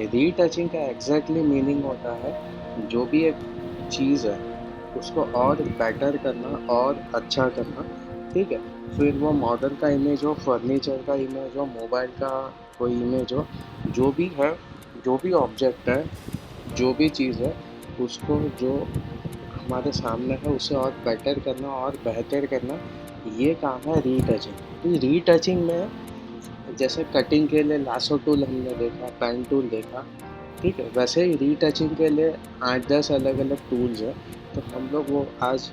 Retouching का exactly meaning होता है जो भी एक चीज़ है उसको और बेटर करना और अच्छा करना। ठीक है, फिर वो मॉडल का इमेज हो, फर्नीचर का इमेज हो, मोबाइल का कोई इमेज हो, जो भी है, जो भी ऑब्जेक्ट है, जो भी चीज़ है, उसको जो हमारे सामने है उसे और बेटर करना और बेहतर करना, ये काम है रीटचिंग। तो रीटचिंग में जैसे कटिंग के लिए लासो टूल हमने देखा, पेन टूल देखा, ठीक है, वैसे ही रीटचिंग के लिए 8-10 अलग अलग टूल्स हैं। तो हम लोग वो आज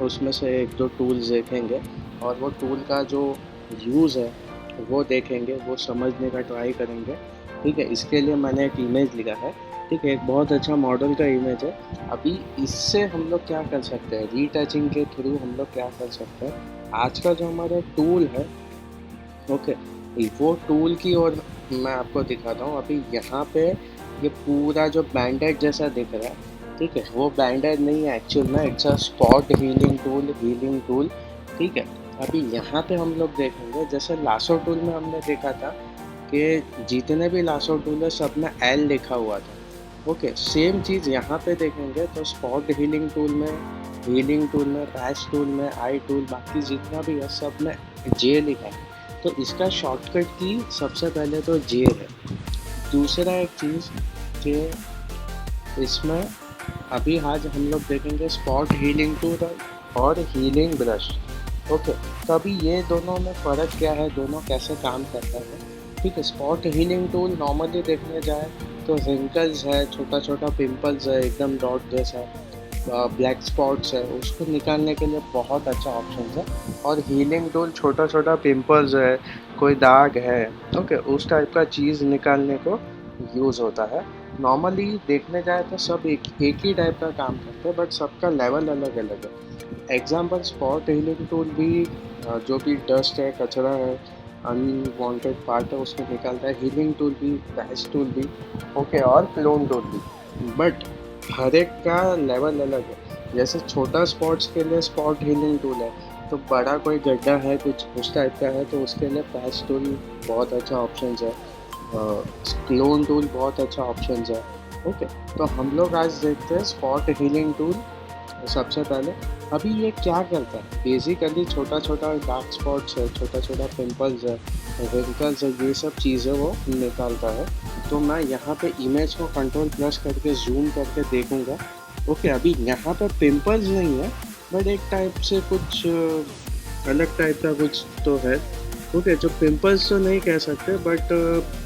उसमें से एक दो टूल्स देखेंगे और वो टूल का जो यूज़ है वो देखेंगे, वो समझने का ट्राई करेंगे। ठीक है, इसके लिए मैंने एक इमेज लिया है। ठीक है, एक बहुत अच्छा मॉडल का इमेज है। अभी इससे हम लोग क्या कर सकते हैं, रीटचिंग के थ्रू हम लोग क्या कर सकते हैं, आज का जो हमारा टूल है, ओके, वो टूल की ओर मैं आपको दिखाता हूँ। अभी यहाँ पे ये पूरा जो बैंडेड जैसा दिख रहा है, ठीक है, वो बैंडेड नहीं है एक्चुअल में, it's a spot healing tool. ठीक है, अभी यहाँ पे हम लोग देखेंगे जैसे लासो टूल में हमने देखा था कि जितने भी लासो टूल है सब में एल लिखा हुआ था। ओके, सेम चीज़ यहाँ पे देखेंगे तो स्पॉट हीलिंग टूल में, पैच टूल में, आई टूल, बाकी जितना भी है सब में जे लिखा है। तो इसका शॉर्टकट की सबसे पहले तो जे है। दूसरा एक चीज़ कि इसमें अभी आज हम लोग देखेंगे स्पॉट हीलिंग टूल और हीलिंग ब्रश। ओके, तो अभी ये दोनों में फ़र्क क्या है, दोनों कैसे काम करता है। ठीक है, स्पॉट हीलिंग टूल नॉर्मली देखने जाए तो रिंकल्स है, छोटा छोटा पिंपल्स है, एकदम डॉट जैसा, ब्लैक स्पॉट्स है, उसको निकालने के लिए बहुत अच्छा ऑप्शन है। और हीलिंग टूल छोटा छोटा पिंपल्स है, कोई दाग है, ओके, उस टाइप का चीज़ निकालने को यूज़ होता है। नॉर्मली देखने जाए तो सब एक ही टाइप का काम करते हैं, बट सबका लेवल अलग अलग है। एग्जाम्पल स्पॉट हीलिंग टूल भी जो भी डस्ट है, कचरा है, अनवांटेड पार्ट है, उसको निकालता है। हीलिंग टूल भी, पैच टूल भी, ओके, और क्लोन टूल भी। बट हर एक का लेवल अलग है। जैसे छोटा स्पॉट्स के लिए स्पॉट हीलिंग टूल है, तो बड़ा कोई गड्ढा है कुछ उस टाइप का है तो उसके लिए पैच टूल बहुत अच्छा ऑप्शन है। क्लोन टूल बहुत अच्छा ऑप्शन है। ओके, तो हम लोग आज देखते हैं स्पॉट हीलिंग टूल। सबसे पहले अभी ये क्या करता है, बेसिकली छोटा छोटा डार्क स्पॉट्स है, छोटा छोटा पिंपल्स है, रिंकल्स है, ये सब चीज़ें वो निकालता है। तो मैं यहाँ पे इमेज को कंट्रोल प्लस करके जूम करके देखूँगा। ओके, अभी यहाँ पे पिंपल्स नहीं है, बट एक टाइप से कुछ अलग टाइप का कुछ तो है। ओके, जो पिंपल्स तो नहीं कह सकते, बट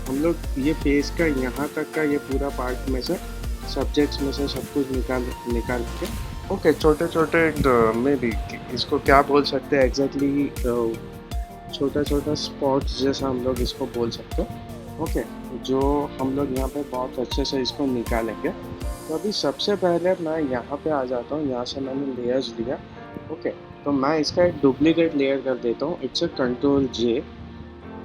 हम लोग ये फेस का यहाँ तक का ये पूरा पार्ट में से, सब्जेक्ट्स में से सब कुछ निकाल निकाल के, ओके, छोटे छोटे में भी इसको क्या बोल सकते हैं एग्जैक्टली, छोटा छोटा स्पॉट्स जैसा हम लोग इसको बोल सकते हैं। ओके, जो हम लोग यहाँ पे बहुत अच्छे से इसको निकालेंगे। तो अभी सबसे पहले मैं यहाँ पे आ जाता हूँ, यहाँ से मैंने लेयर्स लिया। ओके, तो मैं इसका एक डुप्लीकेट लेयर कर देता हूँ, it's a control J.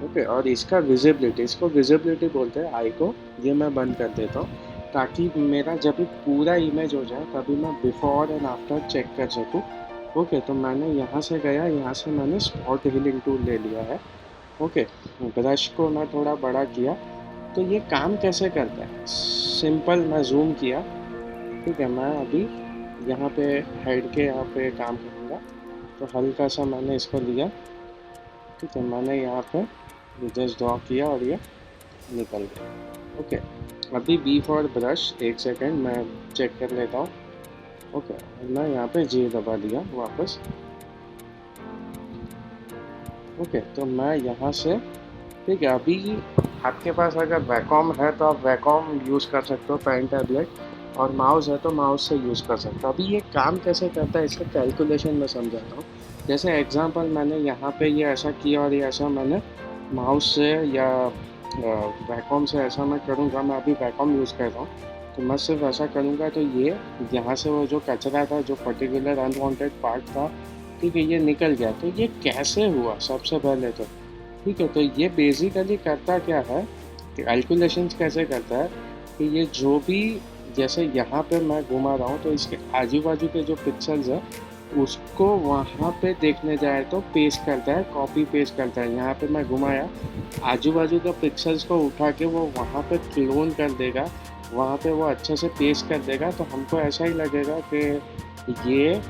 Okay, और इसका विजिबिलिटी, इसको विजिबिलिटी बोलते हैं आई को, ये मैं बंद कर देता हूँ ताकि मेरा जब भी पूरा इमेज हो जाए तभी मैं बिफोर एंड आफ्टर चेक कर सकूँ। ओके, तो मैंने यहाँ से गया, यहाँ से मैंने स्पॉट हीलिंग टूल ले लिया है। ओके, ब्रश को मैं थोड़ा बड़ा किया। तो ये काम कैसे करता है, सिंपल, मैं जूम किया। ठीक है, मैं अभी यहाँ पे हेड के यहाँ पे काम करूँगा। तो हल्का सा मैंने इसको लिया। ठीक है, मैंने यहाँ पे जस्ट ड्रॉ किया और ये निकल गया। ओके, अभी बी फॉर ब्रश, एक सेकेंड मैं चेक कर लेता हूँ। ओके, मैं यहाँ पे जे दबा दिया वापस। ओके, तो मैं यहाँ से, ठीक है, अभी आपके पास अगर वैकॉम है तो आप वैकॉम यूज़ कर सकते हो, पेन टैबलेट, और माउस है तो माउस से यूज़ कर सकते हो। अभी ये काम कैसे करता है इसका कैलकुलेशन मैं समझाता हूँ। जैसे एग्जांपल मैंने यहाँ पे ये ऐसा किया और ये ऐसा मैंने माउस से या वैकॉम से ऐसा मैं करूँगा, मैं अभी वैकॉम यूज़ कर रहा हूँ, तो मैं सिर्फ ऐसा करूँगा तो ये यहाँ से वो जो कचरा था, जो पर्टिकुलर अनवांटेड पार्ट था, ठीक है, ये निकल गया। तो ये कैसे हुआ सबसे पहले तो, ठीक है, तो ये बेसिकली करता क्या है, कैलकुलेशंस कैसे करता है कि ये जो भी, जैसे यहाँ पे मैं घुमा रहा हूँ तो इसके आजू बाजू के जो पिक्सल्स हैं उसको वहाँ पे देखने जाए तो पेस्ट करता है, कॉपी पेस्ट करता है। यहाँ पे मैं घुमाया, आजू बाजू का पिक्सल्स को उठा के वो वहाँ पे क्लोन कर देगा, वहाँ पे वो अच्छे से पेस्ट कर देगा। तो हमको ऐसा ही लगेगा कि ये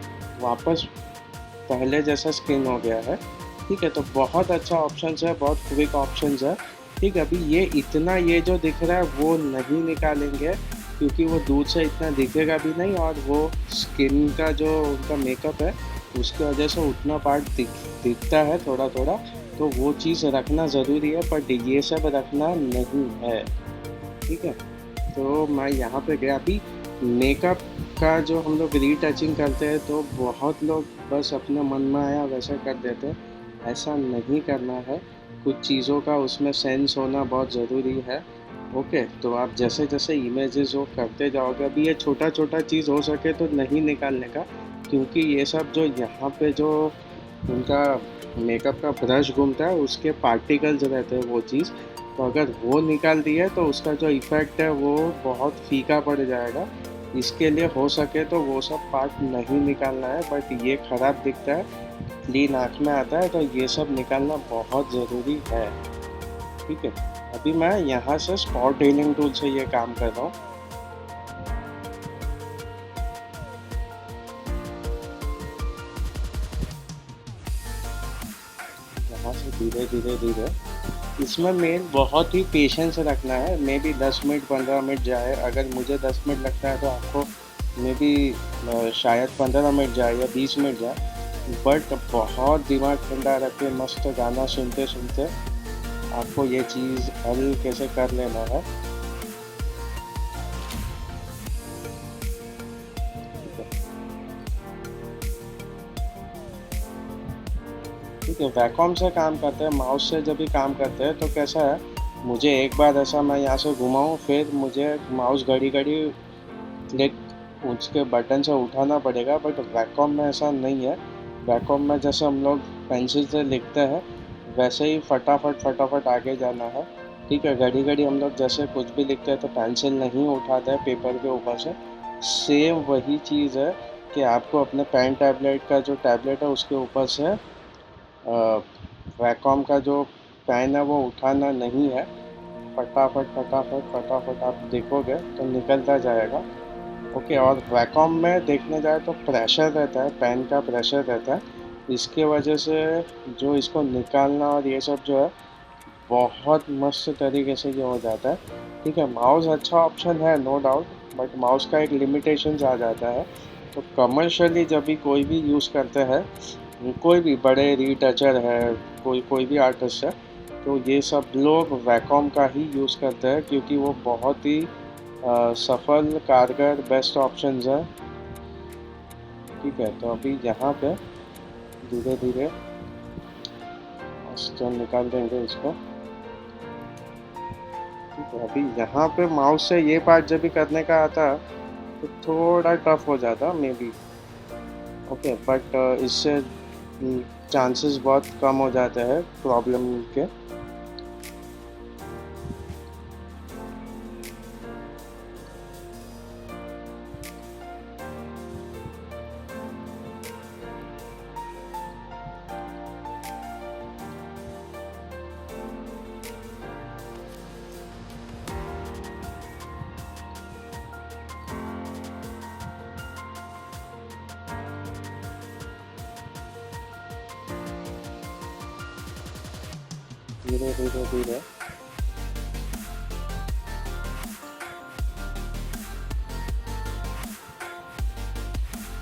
वापस पहले जैसा स्किन हो गया है। ठीक है, तो बहुत अच्छा ऑप्शन है, बहुत क्विक ऑप्शन है। ठीक है, अभी ये इतना ये जो दिख रहा है वो नहीं निकालेंगे, क्योंकि वो दूर से इतना दिखेगा भी नहीं, और वो स्किन का जो उनका मेकअप है उसकी वजह से उतना पार्ट दिखता है थोड़ा थोड़ा। तो वो चीज़ रखना ज़रूरी है, बट ये सब रखना नहीं है। ठीक है, तो मैं यहाँ पे गया अभी। मेकअप का जो हम लोग रीटचिंग करते हैं तो बहुत लोग बस अपने मन में आया वैसा कर देते हैं। ऐसा नहीं करना है, कुछ चीज़ों का उसमें सेंस होना बहुत ज़रूरी है। ओके, तो आप जैसे जैसे इमेजेस वो करते जाओगे, अभी ये छोटा छोटा चीज़ हो सके तो नहीं निकालने का, क्योंकि ये सब जो यहाँ पे जो उनका मेकअप का ब्रश घूमता है उसके पार्टिकल्स रहते हैं वो चीज़। तो अगर वो निकाल दिए तो उसका जो इफ़ेक्ट है वो बहुत फीका पड़ जाएगा। इसके लिए हो सके तो वो सब पार्ट नहीं निकालना है, बट ये ख़राब दिखता है, क्लीन आँख में आता है, तो ये सब निकालना बहुत ज़रूरी है। ठीक है, अभी मैं यहाँ से स्पॉट हीलिंग टूल से ये काम कर रहा हूँ। यहाँ से धीरे धीरे धीरे, इसमें मेन बहुत ही पेशेंस रखना है। मे बी 10 मिनट 15 मिनट जाए, अगर मुझे 10 मिनट लगता है तो आपको मे बी शायद 15 मिनट जाए या 20 मिनट जाए। बट बहुत दिमाग ठंडा रख के मस्त गाना सुनते सुनते आपको ये चीज़ हल कैसे कर लेना है। ठीक है, ठीक है, वैकॉम से काम करते हैं, माउस से जब भी काम करते हैं तो कैसा है, मुझे एक बार ऐसा मैं यहाँ से घुमाऊँ फिर मुझे माउस घड़ी घड़ी क्लिक उसके बटन से उठाना पड़ेगा, बट वैकॉम में ऐसा नहीं है। वैकॉम में जैसे हम लोग पेंसिल से लिखते हैं वैसे ही फटाफट फटाफट आगे जाना है। ठीक है, घड़ी घड़ी हम लोग जैसे कुछ भी लिखते हैं तो पेंसिल नहीं उठाते हैं पेपर के ऊपर से। सेम वही चीज़ है कि आपको अपने पेन टैबलेट का जो टैबलेट है उसके ऊपर से वैकॉम का जो पेन है वो उठाना नहीं है। फटाफट फटाफट फटाफट आप देखोगे तो निकलता जाएगा। ओके, और वैकॉम में देखने जाए तो प्रेशर रहता है, पेन का प्रेशर रहता है, इसके वजह से जो इसको निकालना और ये सब जो है बहुत मस्त तरीके से ये हो जाता है। ठीक है, माउस अच्छा ऑप्शन है नो डाउट, बट माउस का एक लिमिटेशंस आ जाता है। तो कमर्शियली जब भी कोई भी यूज़ करते हैं, कोई भी बड़े रीटचर है, कोई कोई भी आर्टिस्ट है, तो ये सब लोग वैकॉम का ही यूज़ करते हैं, क्योंकि वो बहुत ही सफल कारगर बेस्ट ऑप्शंस है। ठीक है, तो अभी यहाँ पे धीरे धीरे तो निकाल देंगे इसको। ठीक है, अभी यहाँ पे माउस से ये पार्ट जब भी करने का आता तो थोड़ा टफ हो जाता मे बी। ओके, बट इससे चांसेस बहुत कम हो जाते हैं प्रॉब्लम के। धीरे धीरे धीरे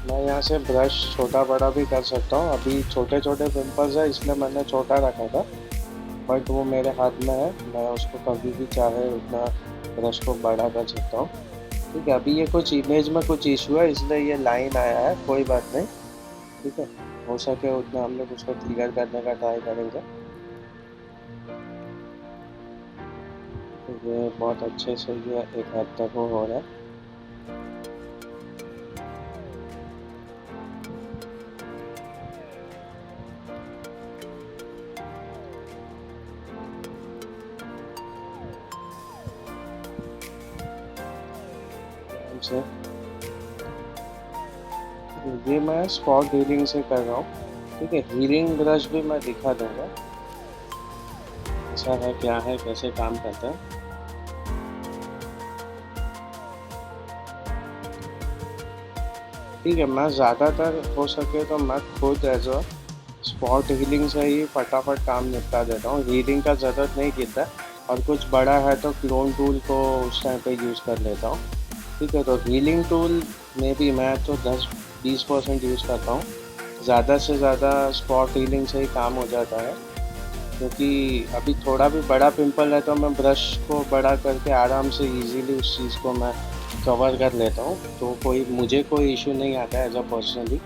मैं यहाँ से ब्रश छोटा बड़ा भी कर सकता हूँ। अभी छोटे छोटे पिंपल्स है इसलिए मैंने छोटा रखा था, बट वो मेरे हाथ में है, मैं उसको कभी भी चाहे उतना ब्रश को बड़ा कर सकता हूँ। ठीक है, अभी ये कुछ इमेज में कुछ इशू है इसलिए ये लाइन आया है, कोई बात नहीं। ठीक है, हो सके उतना हम लोग उसको क्लियर करने का ट्राई करेंगे। तो ये बहुत अच्छे से ये एक हद तक वो हो रहा है। ध्यान से ये मैं स्पॉट हीलिंग से कर रहा हूँ। ठीक है, हीलिंग ब्रश भी मैं दिखा दूंगा ऐसा है क्या है कैसे काम करता है। ठीक है, मैं ज़्यादातर हो सके तो मैं खुद एज अ स्पॉट हीलिंग से ही फटाफट काम निपटा देता हूँ, हीलिंग का ज़रूरत नहीं गिरता। और कुछ बड़ा है तो क्लोन टूल को उस टाइम पे यूज़ कर लेता हूँ। ठीक है, तो हीलिंग टूल में भी मैं तो 10-20% यूज़ करता हूँ। ज़्यादा से ज़्यादा स्पॉट हीलिंग से ही काम हो जाता है, क्योंकि अभी थोड़ा भी बड़ा पिंपल है तो मैं ब्रश को बड़ा करके आराम से इजीली उस चीज़ को मैं कवर कर लेता हूँ, तो मुझे कोई इशू नहीं आता है एज अ पर्सनली।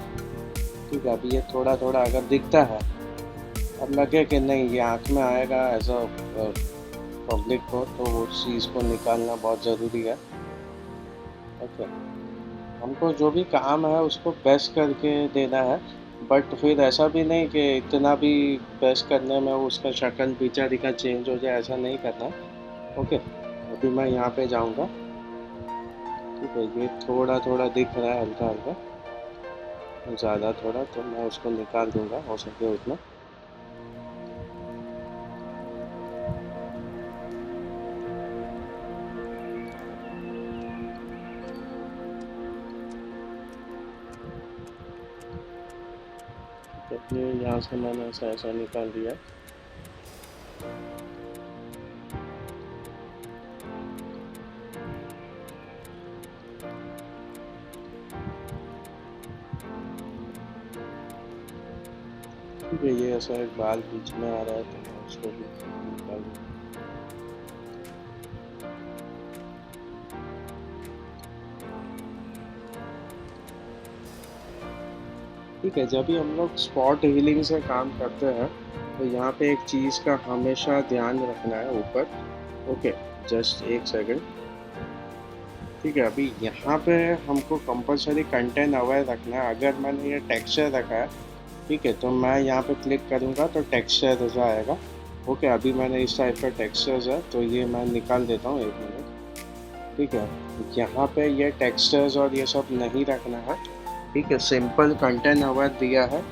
ठीक है, अभी ये थोड़ा थोड़ा अगर दिखता है, अब लगे कि नहीं ये आँख में आएगा एज अ पब्लिक को, तो उस चीज़ को निकालना बहुत ज़रूरी है। ओके, हमको जो भी काम है उसको बेस्ट करके देना है, बट फिर ऐसा भी नहीं कि इतना भी बेस्ट करने में उसका शक्ल बेचारी का चेंज हो जाए, ऐसा नहीं करना। ओके, अभी मैं यहाँ पे जाऊँगा। ठीक है, ये थोड़ा थोड़ा दिख रहा है हल्का हल्का, ज़्यादा थोड़ा तो मैं उसको निकाल दूंगा हो सके उतना। तो ये यहाँ से मैंने ऐसा ऐसा निकाल दिया। ठीक है, ये ऐसा एक बाल बीच में आ रहा है तो मैं उसको भी निकाल दूंगा। ठीक है, जब भी हम लोग स्पॉट हीलिंग से काम करते हैं तो यहाँ पे एक चीज़ का हमेशा ध्यान रखना है ऊपर। ओके, जस्ट एक सेकंड। ठीक है, अभी यहाँ पे हमको कंपलसरी कंटेंट अवेयर रखना है। अगर मैंने ये टेक्सचर रखा है, ठीक है, तो मैं यहाँ पे क्लिक करूँगा तो टेक्सचर जो आएगा। ओके, अभी मैंने इस टाइप का टेक्सचर्स है तो ये मैं निकाल देता हूँ 1 मिनट। ठीक है, यहाँ पे ये टेक्सचर्स और ये सब नहीं रखना है। ठीक है, सिंपल कंटेंट अवेयर दिया है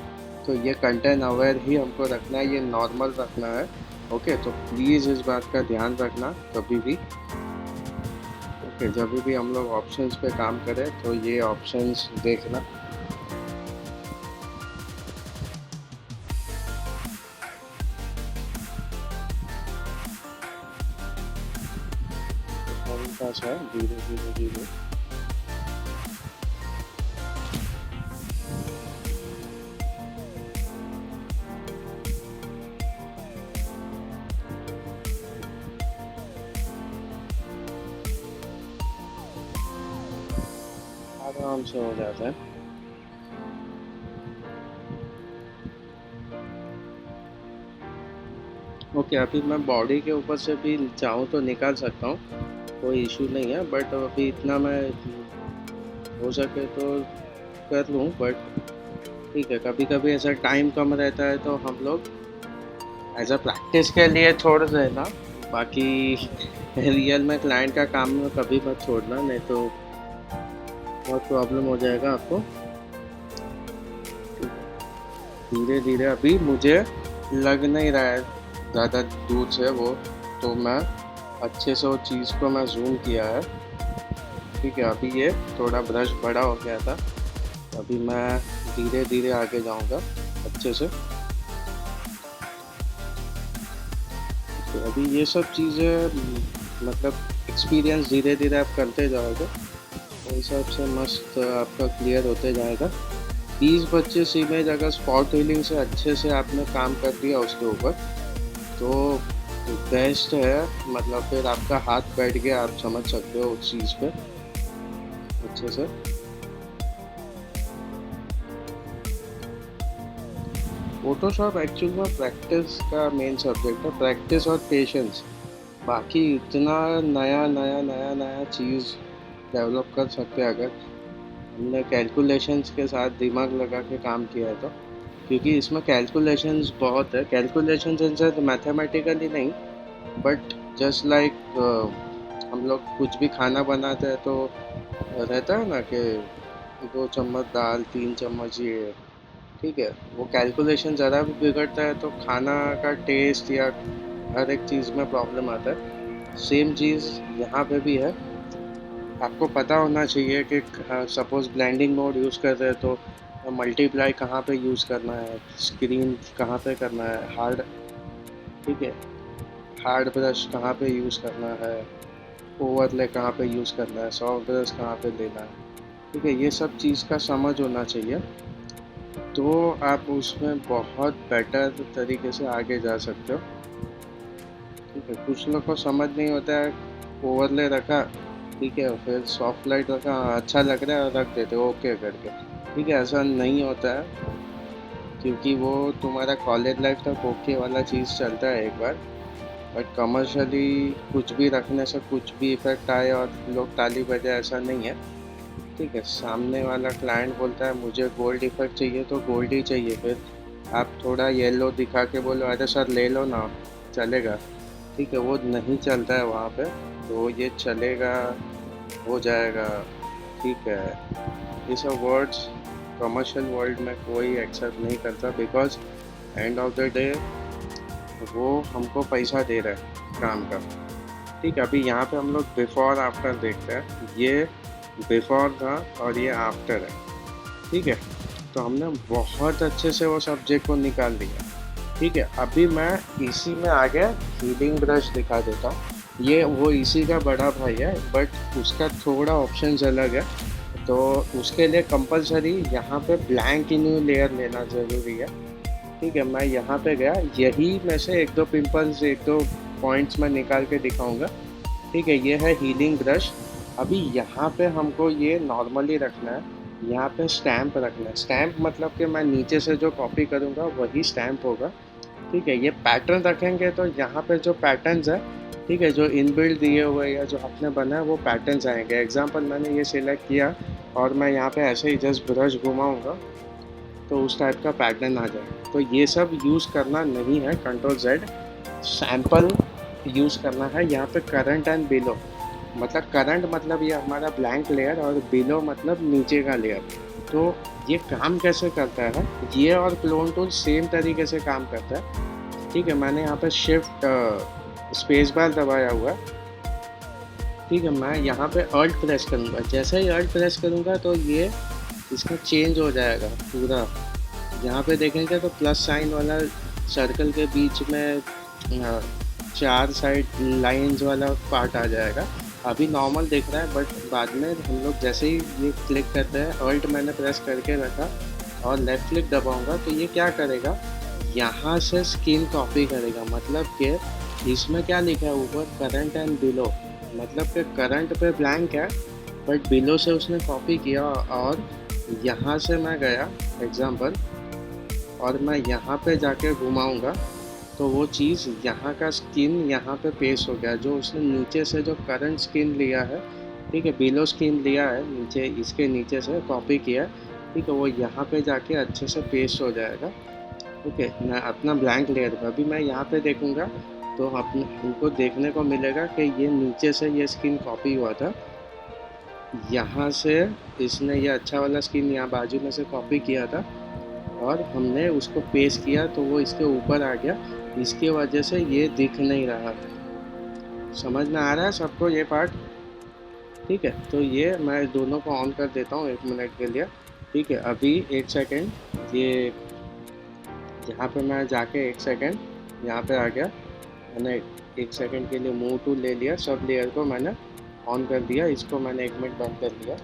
तो ये कंटेंट अवेयर ही हमको रखना है, ये नॉर्मल रखना है। ओके, तो प्लीज़ इस बात का ध्यान रखना कभी भी। ओके, जब भी हम लोग ऑप्शंस पे काम करें तो ये ऑप्शंस देखना। हल्का सा धीरे धीरे धीरे। आराम से हो जाता है। ओके, अभी मैं बॉडी के ऊपर से भी चाहूँ तो निकाल सकता हूँ, कोई इशू नहीं है, बट अभी इतना मैं हो सके तो कर लूँ। बट ठीक है, कभी कभी ऐसा टाइम कम रहता है तो हम लोग एज अ प्रैक्टिस के लिए छोड़ देना, बाकी रियल में क्लाइंट का काम में कभी मत छोड़ना, नहीं तो बहुत प्रॉब्लम हो जाएगा आपको। धीरे धीरे अभी मुझे लग नहीं रहा है ज़्यादा दूर से वो, तो मैं अच्छे से वो चीज़ को मैं जूम किया है। ठीक है, अभी ये थोड़ा ब्रश बड़ा हो गया था, अभी मैं धीरे धीरे आगे जाऊंगा अच्छे से। तो अभी ये सब चीज़ें मतलब एक्सपीरियंस धीरे धीरे आप करते जाओगे तो हिसाब से मस्त आपका क्लियर होते जाएगा। 20-25 इमेज अगर स्पॉट हीलिंग से अच्छे से आपने काम कर दिया उसके ऊपर तो बेस्ट है, मतलब फिर आपका हाथ बैठ गया, आप समझ सकते हो उस चीज़ पे अच्छे से। फोटोशॉप एक्चुअल में प्रैक्टिस का मेन सब्जेक्ट है, प्रैक्टिस और पेशेंस। बाकी इतना नया नया नया नया चीज़ डेवलप कर सकते हैं अगर हमने कैलकुलेशंस के साथ दिमाग लगा के काम किया है तो। क्योंकि इसमें कैलकुलेशंस बहुत है, कैलकुलेशंस इन से मैथमेटिकली नहीं, बट जस्ट लाइक हम लोग कुछ भी खाना बनाते हैं तो रहता है ना कि 2 चम्मच दाल, 3 चम्मच ये, ठीक है। वो कैलकुलेशन ज़रा भी बिगड़ता है तो खाना का टेस्ट या हर एक चीज़ में प्रॉब्लम आता है। सेम चीज़ यहाँ पे भी है। आपको पता होना चाहिए कि सपोज़ ब्लेंडिंग मोड यूज़ कर रहे हैं तो मल्टीप्लाई कहाँ पे यूज़ करना है, स्क्रीन कहाँ पे करना है, हार्ड, ठीक है, हार्ड ब्रश कहाँ पे यूज़ करना है, ओवरले कहाँ पे यूज़ करना है, सॉफ्ट ब्रश कहाँ पे लेना है, ठीक है। ये सब चीज़ का समझ होना चाहिए, तो आप उसमें बहुत बेटर तरीके से आगे जा सकते हो, ठीक है। कुछ लोग को समझ नहीं होता है, ओवरले रखा, ठीक है, फिर सॉफ्ट लाइट रखा, हाँ, अच्छा लग रहा है और रख देते हो ओके करके, ठीक है। ऐसा नहीं होता है, क्योंकि वो तुम्हारा कॉलेज लाइफ तक ओके वाला चीज़ चलता है एक बार, बट कमर्शियली कुछ भी रखने से कुछ भी इफ़ेक्ट आए और लोग ताली बजाए, ऐसा नहीं है, ठीक है। सामने वाला क्लाइंट बोलता है मुझे गोल्ड इफेक्ट चाहिए तो गोल्ड ही चाहिए, फिर आप थोड़ा येलो दिखा के बोलो अरे सर ले लो ना, चलेगा, ठीक है, वो नहीं चलता है वहाँ पे। तो ये चलेगा, हो जाएगा, ठीक है, ये सब वर्ड्स कमर्शियल वर्ल्ड में कोई एक्सेप्ट नहीं करता, because end of the day वो हमको पैसा दे रहा है काम का, ठीक है। अभी यहाँ पे हम लोग बिफोर आफ्टर देखते हैं, ये बिफोर था और ये आफ्टर है, ठीक है। तो हमने बहुत अच्छे से वो सब्जेक्ट को निकाल दिया, ठीक है। अभी मैं इसी में आगे हीलिंग ब्रश दिखा देता हूँ। ये वो इसी का बड़ा भाई है, बट उसका थोड़ा ऑप्शंस अलग है, तो उसके लिए कंपलसरी यहाँ पे ब्लैंक न्यू लेयर लेना ज़रूरी है, ठीक है। मैं यहाँ पे गया, यही में से एक दो पिंपल्स, एक दो पॉइंट्स मैं निकाल के दिखाऊंगा, ठीक है। ये है हीलिंग ब्रश। अभी यहाँ पे हमको ये नॉर्मली रखना है, यहाँ पे स्टैम्प रखना है। स्टैम्प मतलब कि मैं नीचे से जो कॉपी करूँगा वही स्टैम्प होगा, ठीक है। ये पैटर्न रखेंगे तो यहाँ पे जो पैटर्न्स है, ठीक है, जो इनबिल्ट दिए हुए या जो आपने बना है वो पैटर्न्स आएंगे। एग्जांपल मैंने ये सिलेक्ट किया और मैं यहाँ पे ऐसे ही जस्ट ब्रश घुमाऊँगा तो उस टाइप का पैटर्न आ जाए। तो ये सब यूज़ करना नहीं है, कंट्रोल जेड सैम्पल यूज़ करना है। यहाँ पे करंट एंड बिलो, मतलब करंट मतलब ये हमारा ब्लैंक लेयर और बिलो मतलब नीचे का लेयर। तो ये काम कैसे करता है, ये और क्लोन टूल सेम तरीके से काम करता है, ठीक है। मैंने यहाँ पे शिफ्ट स्पेस बार दबाया हुआ है, ठीक है। मैं यहाँ पे अल्ट प्रेस करूँगा, जैसे ही अल्ट प्रेस करूँगा तो ये इसका चेंज हो जाएगा पूरा। यहाँ पे देखेंगे तो प्लस साइन वाला सर्कल के बीच में 4 साइड लाइंस वाला पार्ट आ जाएगा। अभी नॉर्मल दिख रहा है, बट बाद में हम लोग जैसे ही ये क्लिक करते हैं, अल्ट मैंने प्रेस करके रखा और लेफ़्ट क्लिक दबाऊंगा तो ये क्या करेगा, यहाँ से स्किन कॉपी करेगा। मतलब कि इसमें क्या लिखा है ऊपर, करंट एंड बिलो, मतलब कि करंट पे ब्लैंक है बट बिलो से उसने कॉपी किया, और यहाँ से मैं गया एग्जांपल और मैं यहाँ पे जाके घुमाऊंगा तो वो चीज़ यहाँ का स्किन यहाँ पे पेस्ट हो गया, जो उसने नीचे से जो करंट स्किन लिया है, ठीक है, बिलो स्किन लिया है नीचे, इसके नीचे से कॉपी किया है, ठीक है, वो यहाँ पे जाके अच्छे से पेस्ट हो जाएगा, ठीक है। मैं अपना ब्लैंक लेयर पर अभी मैं यहाँ पे देखूँगा तो हमको देखने को मिलेगा कि ये नीचे से ये स्किन कॉपी हुआ था, यहाँ से इसने ये अच्छा वाला स्किन यहाँ बाजू में से कॉपी किया था और हमने उसको पेस्ट किया तो वो इसके ऊपर आ गया, इसकी वजह से ये दिख नहीं रहा था। समझ में आ रहा है सबको ये पार्ट, ठीक है। तो ये मैं दोनों को ऑन कर देता हूँ 1 मिनट के लिए, ठीक है। अभी 1 सेकेंड, ये यहाँ पे मैं जाके 1 सेकेंड यहाँ पे आ गया, मैंने 1 सेकेंड के लिए मूव टू ले लिया, सब लेयर को मैंने ऑन कर दिया, इसको मैंने 1 मिनट बंद कर दिया,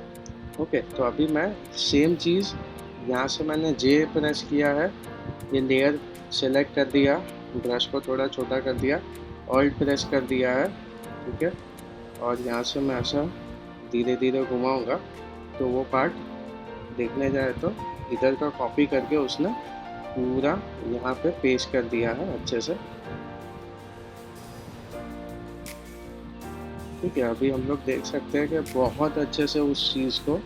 ओके। तो अभी मैं सेम चीज़ यहाँ से मैंने जे प्रेस किया है, ये लेयर सेलेक्ट कर दिया, ब्रश को थोड़ा छोटा कर दिया, ऑल्ट प्रेस कर दिया है, ठीक है, और यहाँ से मैं ऐसा धीरे धीरे घुमाऊँगा तो वो पार्ट देखने जाए तो इधर का कॉपी करके उसने पूरा यहाँ पे पेस्ट कर दिया है अच्छे से, ठीक है। अभी हम लोग देख सकते हैं कि बहुत अच्छे से उस चीज़ को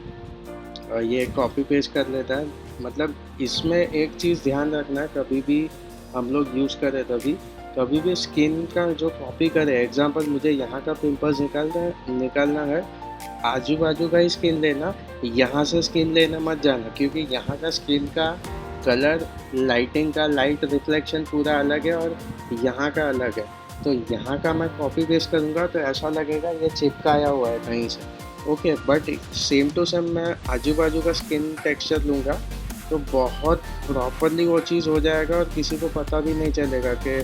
ये कॉपी पेस्ट कर लेता है। मतलब इसमें एक चीज़ ध्यान रखना है, कभी भी हम लोग यूज़ करें तभी, कभी भी स्किन का जो कॉपी करे, एग्जांपल मुझे यहाँ का पिंपल्स निकालना है आजू बाजू का ही स्किन लेना, यहाँ से स्किन लेना मत जाना, क्योंकि यहाँ का स्किन का कलर, लाइटिंग का लाइट रिफ्लेक्शन पूरा अलग है और यहाँ का अलग है। तो यहाँ का मैं कॉपी पेस्ट करूँगा तो ऐसा लगेगा ये चिपकाया हुआ है कहीं से। Okay, but same to same मैं आजू बाजू का स्किन टेक्सचर लूँगा तो बहुत प्रॉपरली वो चीज़ हो जाएगा और किसी को पता भी नहीं चलेगा कि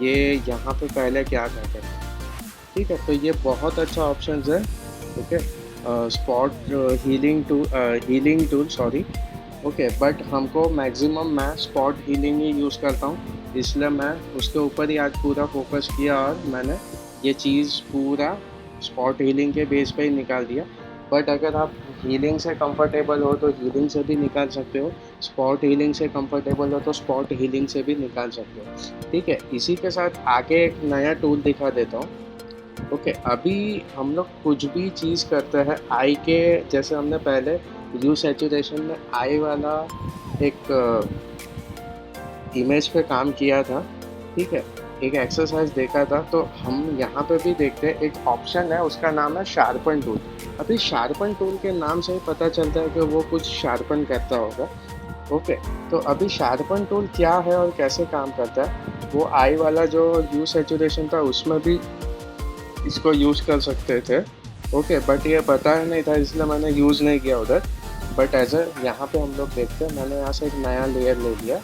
ये यहाँ पे पहले क्या करते हैं। ठीक है, तो ये बहुत अच्छा ऑप्शन है। Okay, spot healing tool, sorry. Okay, but हमको मैक्सिमम मैं स्पॉट हीलिंग ही यूज़ करता हूँ, इसलिए मैं उसके ऊपर ही आज पूरा फोकस किया और मैंने ये चीज़ पूरा स्पॉट हीलिंग के बेस पे ही निकाल दिया। बट अगर आप हीलिंग से कंफर्टेबल हो तो हीलिंग से भी निकाल सकते हो, स्पॉट हीलिंग से कंफर्टेबल हो तो स्पॉट हीलिंग से भी निकाल सकते हो। ठीक है, इसी के साथ आगे एक नया टूल दिखा देता हूँ। ओके, अभी हम लोग कुछ भी चीज़ करते हैं आई के, जैसे हमने पहले यू सैचुरेशन में आई वाला एक इमेज पे काम किया था। ठीक है, एक एक्सरसाइज देखा था, तो हम यहाँ पे भी देखते हैं एक ऑप्शन है, उसका नाम है शार्पन टूल। अभी शार्पन टूल के नाम से ही पता चलता है कि वो कुछ शार्पन करता होगा। ओके, तो अभी शार्पन टूल क्या है और कैसे काम करता है, वो आई वाला जो यू सैचुरेशन था उसमें भी इसको यूज़ कर सकते थे। ओके, बट ये पता नहीं था इसलिए मैंने यूज़ नहीं किया उधर। बट एज ए यहाँ पे हम लोग देखते हैं, मैंने यहाँ से एक नया लेयर ले लिया,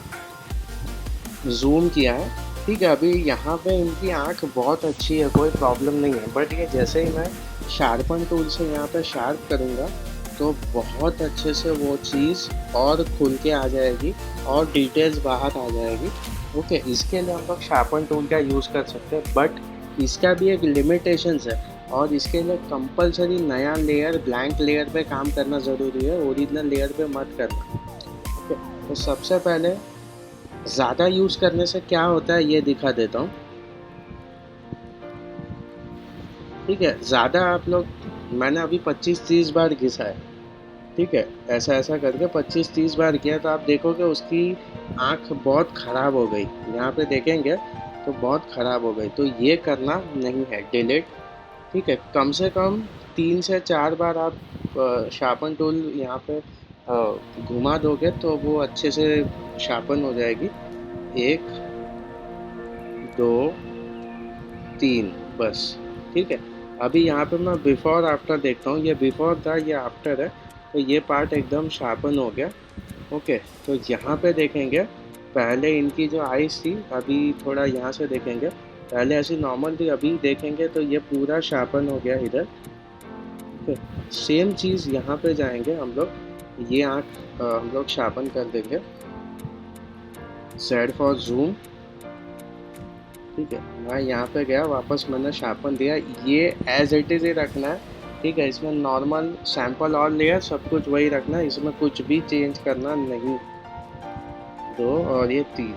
जूम किया है। ठीक है, अभी यहाँ पे इनकी आँख बहुत अच्छी है, कोई प्रॉब्लम नहीं है। बट ये जैसे ही मैं शार्पन टूल से यहाँ पे शार्प करूँगा तो बहुत अच्छे से वो चीज़ और खुल के आ जाएगी और डिटेल्स बाहर आ जाएगी। ओके, इसके लिए हम लोग शार्पन टूल का यूज़ कर सकते हैं, बट इसका भी एक लिमिटेशंस है और इसके लिए कंपलसरी नया लेयर, ब्लैंक लेयर पे काम करना ज़रूरी है, ओरिजिनल लेयर पे मत करना। ओके, तो सबसे पहले ज़्यादा यूज़ करने से क्या होता है ये दिखा देता हूँ। ठीक है, ज़्यादा आप लोग, मैंने अभी 25-30 बार घिसा है। ठीक है, ऐसा ऐसा करके 25-30 बार किया तो आप देखोगे उसकी आँख बहुत ख़राब हो गई, यहाँ पे देखेंगे तो बहुत ख़राब हो गई। तो ये करना नहीं है, डिलीट। ठीक है, कम से कम 3 से 4 बार आप शार्पन टूल यहाँ पे घुमा दोगे तो वो अच्छे से शार्पन हो जाएगी। 1 2 3 बस। ठीक है, अभी यहाँ पे मैं बिफ़ोर आफ्टर देखता हूँ, ये बिफ़ोर था, ये आफ्टर है, तो ये पार्ट एकदम शार्पन हो गया। ओके, तो यहाँ पे देखेंगे पहले इनकी जो आइज़ थी, अभी थोड़ा यहाँ से देखेंगे, पहले ऐसी नॉर्मल थी, अभी देखेंगे तो ये पूरा शार्पन हो गया इधर। ओके, सेम चीज़ यहाँ पे जाएंगे हम लोग, ये आँख हम लोग शार्पन कर देंगे, Z फॉर जूम। ठीक है, मैं यहाँ पे गया, वापस मैंने शार्पन दिया, ये एज इट इज़ ही रखना है। ठीक है, इसमें नॉर्मल सैंपल और लेयर सब कुछ वही रखना है, इसमें कुछ भी चेंज करना नहीं। 2 और ये 3।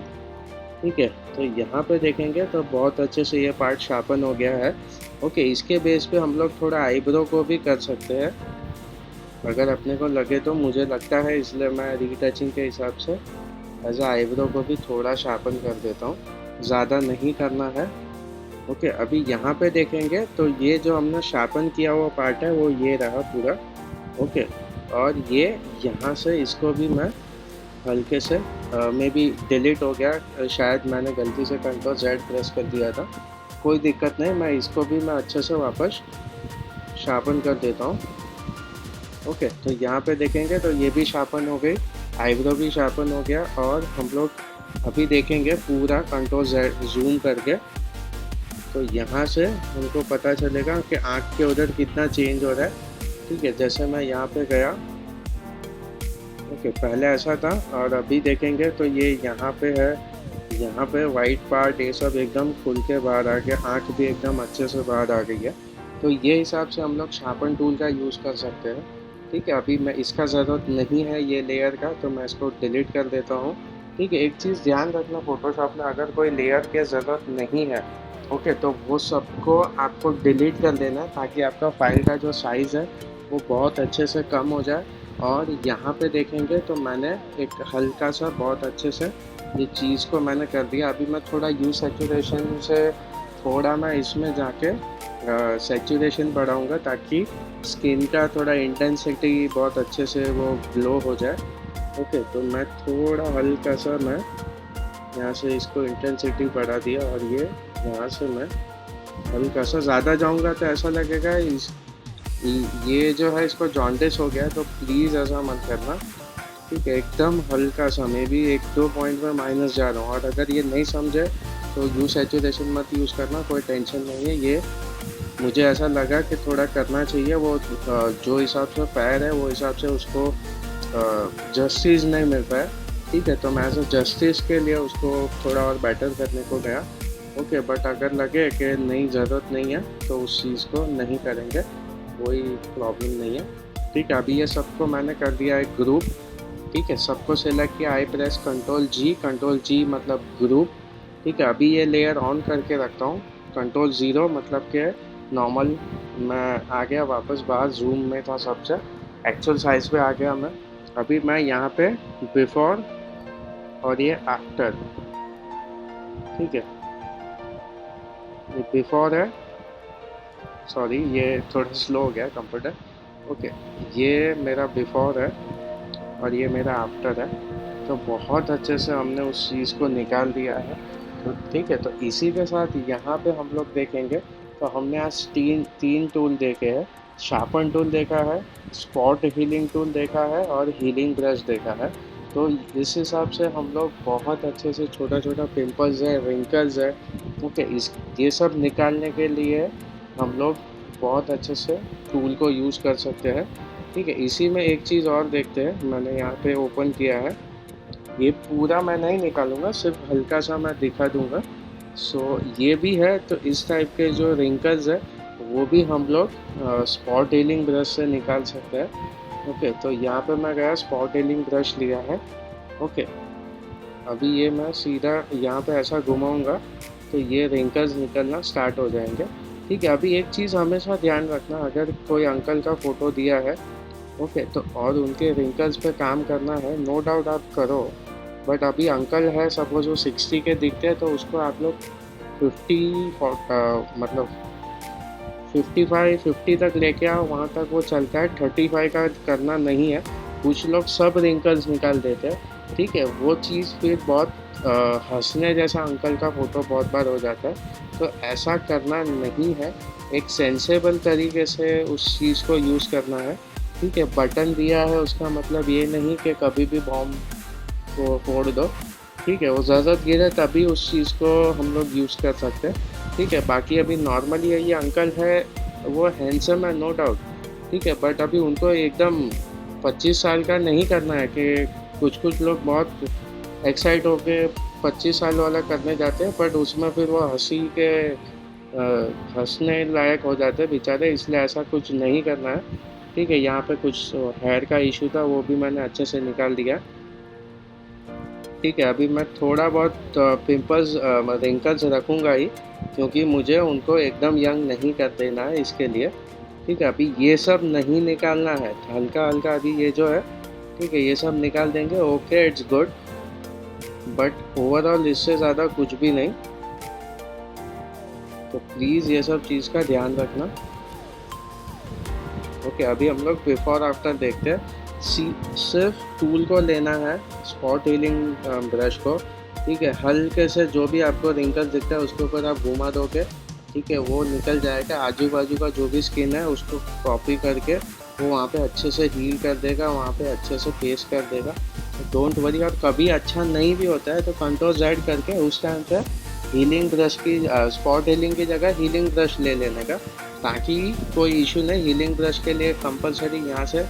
ठीक है, तो यहाँ पे देखेंगे तो बहुत अच्छे से ये पार्ट शार्पन हो गया है। ओके, इसके बेस पे हम लोग थोड़ा आईब्रो को भी कर सकते हैं अगर अपने को लगे तो, मुझे लगता है, इसलिए मैं रीटचिंग के हिसाब से एज आ आईब्रो को भी थोड़ा शार्पन कर देता हूँ, ज़्यादा नहीं करना है। ओके, अभी यहाँ पे देखेंगे तो ये जो हमने शार्पन किया हुआ पार्ट है वो ये रहा पूरा। ओके, और ये यहाँ से इसको भी मैं हल्के से मे बी डिलीट हो गया, शायद मैंने गलती से Ctrl Z प्रेस कर दिया था, कोई दिक्कत नहीं, मैं इसको भी मैं अच्छे से वापस शार्पन कर देता हूँ। ओके, तो यहाँ पे देखेंगे तो ये भी शार्पन हो गई, आईब्रो भी शार्पन हो गया, और हम लोग अभी देखेंगे पूरा Ctrl Z जूम करके, तो यहाँ से हमको पता चलेगा कि आँख के उधर कितना चेंज हो रहा है। ठीक है, जैसे मैं यहाँ पे गया, ओके, पहले ऐसा था और अभी देखेंगे तो ये यहाँ पे है, यहाँ पे वाइट पार्ट ये सब एकदम खुल के बाहर आ गया, आँख भी एकदम अच्छे से बाहर आ गई है। तो ये हिसाब से हम लोग शार्पन टूल का यूज़ कर सकते हैं। ठीक है, अभी मैं इसका ज़रूरत नहीं है ये लेयर का, तो मैं इसको डिलीट कर देता हूँ। ठीक है, एक चीज़ ध्यान रखना फ़ोटोशॉप में, अगर कोई लेयर की ज़रूरत नहीं है, ओके, तो वो सबको आपको डिलीट कर देना है ताकि आपका फाइल का जो साइज़ है वो बहुत अच्छे से कम हो जाए। और यहाँ पे देखेंगे तो मैंने एक हल्का सा बहुत अच्छे से ये चीज़ को मैंने कर दिया। अभी मैं थोड़ा यू सैचुरेशन से थोड़ा मैं इसमें जाके सेचुरेशन बढ़ाऊँगा ताकि स्किन का थोड़ा इंटेंसिटी बहुत अच्छे से वो ग्लो हो जाए। ओके, तो मैं थोड़ा हल्का सा मैं यहाँ से इसको इंटेंसिटी बढ़ा दिया और ये यहाँ से मैं हल्का सा ज़्यादा जाऊँगा तो ऐसा लगेगा ये जो है इसको जॉन्डिस हो गया, तो प्लीज़ ऐसा मत करना। ठीक है, एकदम हल्का सा, मे बी 1-2 पॉइंट में माइनस जा रहा हूँ, और अगर ये नहीं समझे तो यू सैचुरेशन मत यूज़ करना, कोई टेंशन नहीं है। ये मुझे ऐसा लगा कि थोड़ा करना चाहिए, वो जो हिसाब से पैर है वो हिसाब से उसको जस्टिस नहीं मिल पाया। ठीक है, तो मैं ऐसा जस्टिस के लिए उसको थोड़ा और बेटर करने को गया। ओके, बट अगर लगे कि नहीं ज़रूरत नहीं है तो उस चीज़ को नहीं करेंगे, कोई प्रॉब्लम नहीं है। ठीक है, अभी ये सबको मैंने कर दिया एक ग्रुप। ठीक है, सबको सेलेक्ट किया, आई प्रेस कंट्रोल जी मतलब ग्रुप। ठीक है, अभी ये लेयर ऑन करके रखता हूँ, कंट्रोल 0 मतलब कि नॉर्मल। मैं आ गया वापस बाहर, जूम में था सबसे, एक्चुअल साइज पे आ गया मैं। अभी मैं यहाँ पे बिफोर और ये आफ्टर। ठीक है, ये बिफोर है, सॉरी ये थोड़ा स्लो हो गया कंप्यूटर। ओके, ये मेरा बिफोर है और ये मेरा आफ्टर है। तो बहुत अच्छे से हमने उस चीज़ को निकाल दिया है। तो ठीक है, तो इसी के साथ यहाँ पे हम लोग देखेंगे, तो हमने आज तीन टूल देखे हैं। शार्पन टूल देखा है, स्पॉट हीलिंग टूल देखा है और हीलिंग ब्रश देखा है। तो इस हिसाब से हम लोग बहुत अच्छे से छोटा छोटा पिंपल्स है, रिंकल्स है, ओके, इस ये सब निकालने के लिए हम लोग बहुत अच्छे से टूल को यूज़ कर सकते हैं। ठीक है, इसी में एक चीज़ और देखते हैं, मैंने यहाँ पे ओपन किया है, ये पूरा मैं नहीं निकालूंगा, सिर्फ हल्का सा मैं दिखा दूंगा। सो ये भी है, तो इस टाइप के जो रिंकल्स है वो भी हम लोग स्पॉट हीलिंग ब्रश से निकाल सकते हैं। ओके, तो यहाँ पे मैं गया, स्पॉट हीलिंग ब्रश लिया है। ओके, अभी ये मैं सीधा यहाँ पे ऐसा घुमाऊंगा तो ये रिंकल्स निकलना स्टार्ट हो जाएंगे। ठीक है, अभी एक चीज़ हमेशा ध्यान रखना, अगर कोई अंकल का फ़ोटो दिया है, ओके, तो और उनके रिंकल्स पे काम करना है, नो डाउट आप करो। बट अभी अंकल है, सपोज वो 60 के दिखते हैं, तो उसको आप लोग मतलब 55-50 तक लेके आओ, वहाँ तक वो चलता है। 35 का करना नहीं है, कुछ लोग सब रिंकल्स निकाल देते हैं। ठीक है, वो चीज़ फिर बहुत हंसने जैसा अंकल का फ़ोटो बहुत बार हो जाता है, तो ऐसा करना नहीं है। एक सेंसेबल तरीके से उस चीज़ को यूज़ करना है। ठीक है, बटन दिया है उसका मतलब ये नहीं कि कभी भी बॉम्ब को फोड़ दो। ठीक है, वो ज़रूरत गिरे तभी उस चीज़ को हम लोग यूज़ कर सकते हैं। ठीक है, बाकी अभी नॉर्मली ये अंकल है, वो हैंडसम है नो डाउट। ठीक है, बट अभी उनको एकदम 25 साल का नहीं करना है, कि कुछ लोग बहुत एक्साइट होके 25 साल वाला करने जाते हैं, बट उसमें फिर वो हंसी के हंसने लायक हो जाते हैं बेचारे, इसलिए ऐसा कुछ नहीं करना है। ठीक है, यहाँ पे कुछ हेयर का इशू था, वो भी मैंने अच्छे से निकाल दिया। ठीक है, अभी मैं थोड़ा बहुत पिंपल्स रिंकल्स रखूँगा ही, क्योंकि मुझे उनको एकदम यंग नहीं कर देना है इसके लिए। ठीक है, अभी ये सब नहीं निकालना है, हल्का हल्का अभी ये जो है, ठीक है, ये सब निकाल देंगे। Okay, it's good, but overall इससे ज़्यादा कुछ भी नहीं, तो प्लीज़ ये सब चीज़ का ध्यान रखना। ओके, अभी हम लोग बिफोर आफ्टर देखते हैं। सिर्फ टूल को लेना है, स्पॉट हीलिंग ब्रश को। ठीक है, हल्के से जो भी आपको रिंकल्स दिखता है उसके ऊपर आप घुमा दोगे, ठीक है, वो निकल जाएगा। आजू बाजू का जो भी स्किन है उसको कॉपी करके वो वहाँ पे अच्छे से हील कर देगा, वहाँ पे अच्छे से पेस्ट कर देगा। डोंट वरी, और कभी अच्छा नहीं भी होता है तो कंट्रोल Z करके उस टाइम पे हीलिंग ब्रश की स्पॉट हीलिंग की जगह हीलिंग ब्रश ले लेने का, ताकि कोई इशू नहीं। हीलिंग ब्रश के लिए कंपलसरी यहाँ से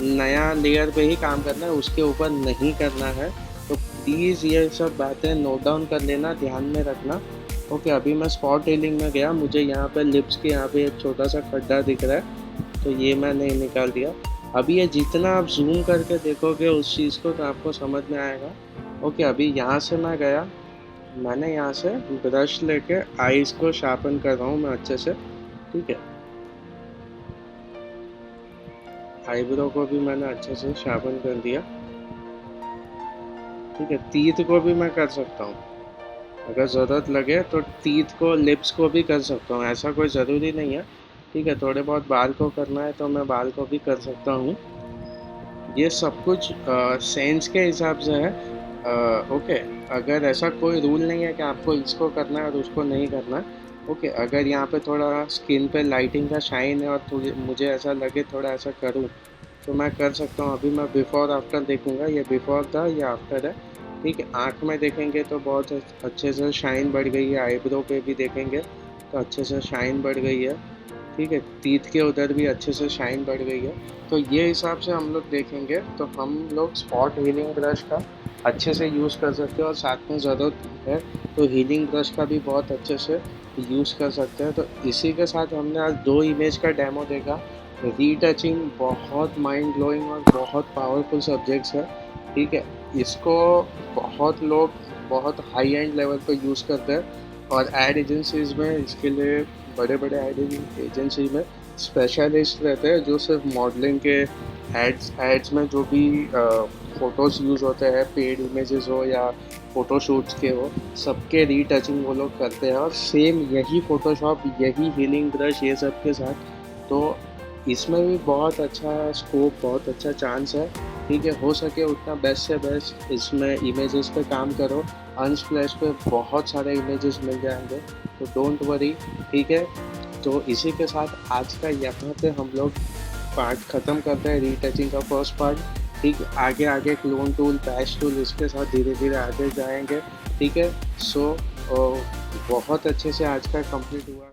नया लेयर पे ही काम करना है, उसके ऊपर नहीं करना है। तो प्लीज़ ये सब बातें नोट डाउन कर लेना, ध्यान में रखना। ओके, अभी मैं स्पॉट हीलिंग में गया, मुझे यहाँ पे लिप्स के यहाँ पे एक छोटा सा खड्डा दिख रहा है, तो ये मैंने निकाल दिया। अभी ये जितना आप जूम करके देखोगे उस चीज़ को तो आपको समझ में आएगा। ओके, अभी यहाँ से मैं गया, मैंने यहाँ से ब्रश लेके आईज को शार्पन कर रहा हूँ मैं अच्छे से। ठीक है, आईब्रो को भी मैंने अच्छे से शार्पन कर दिया। ठीक है, तीत को भी मैं कर सकता हूँ। अगर ज़रूरत लगे तो टीथ को, लिप्स को भी कर सकता हूँ, ऐसा कोई ज़रूरी नहीं है। ठीक है, थोड़े बहुत बाल को करना है तो मैं बाल को भी कर सकता हूँ। ये सब कुछ सेंस के हिसाब से है। ओके, अगर ऐसा कोई रूल नहीं है कि आपको इसको करना है और उसको नहीं करना है। ओके, अगर यहाँ पे थोड़ा स्किन पे लाइटिंग का शाइन है और मुझे ऐसा लगे थोड़ा ऐसा करूँ तो मैं कर सकता हूँ। अभी मैं बिफ़ोर आफ्टर देखूँगा, ये बिफ़ोर था, ये आफ्टर है। ठीक है, आँख में देखेंगे तो बहुत अच्छे से शाइन बढ़ गई है, आईब्रो पे भी देखेंगे तो अच्छे से शाइन बढ़ गई है। ठीक है, टीथ के उधर भी अच्छे से शाइन बढ़ गई है। तो ये हिसाब से हम लोग देखेंगे तो हम लोग स्पॉट हीलिंग ब्रश का अच्छे से यूज़ कर सकते हैं, और साथ में ज़रूरत है तो हीलिंग ब्रश का भी बहुत अच्छे से यूज़ कर सकते हैं। तो इसी के साथ हमने आज 2 इमेज का डेमो देखा। रीटचिंग बहुत माइंड ब्लोइंग और बहुत पावरफुल सब्जेक्ट्स है। ठीक है, इसको बहुत लोग बहुत हाई एंड लेवल पर यूज़ करते हैं, और एड एजेंसीज़ में इसके लिए बड़े बड़े एड एजेंसी में स्पेशलिस्ट रहते हैं जो सिर्फ मॉडलिंग के एड्स में जो भी फ़ोटोज़ यूज़ होते हैं, पेड इमेजेस हो या फ़ोटोशूट्स के हो, सबके रीटचिंग वो लोग करते हैं, और सेम यही फ़ोटोशॉप, यही हीलिंग ब्रश, ये सब के साथ। तो इसमें भी बहुत अच्छा स्कोप, बहुत अच्छा चांस है। ठीक है, हो सके उतना बेस्ट से बेस्ट इसमें इमेजेस पे काम करो। अनस्प्लैश पे बहुत सारे इमेजेस मिल जाएंगे, तो डोंट वरी। ठीक है, तो इसी के साथ आज का यहाँ पे हम लोग पार्ट ख़त्म करते हैं, रीटचिंग का फर्स्ट पार्ट। ठीक है, आगे आगे क्लोन टूल, पैच टूल, इसके साथ धीरे धीरे आगे जाएंगे। ठीक है, सो बहुत अच्छे से आज का कंप्लीट हुआ।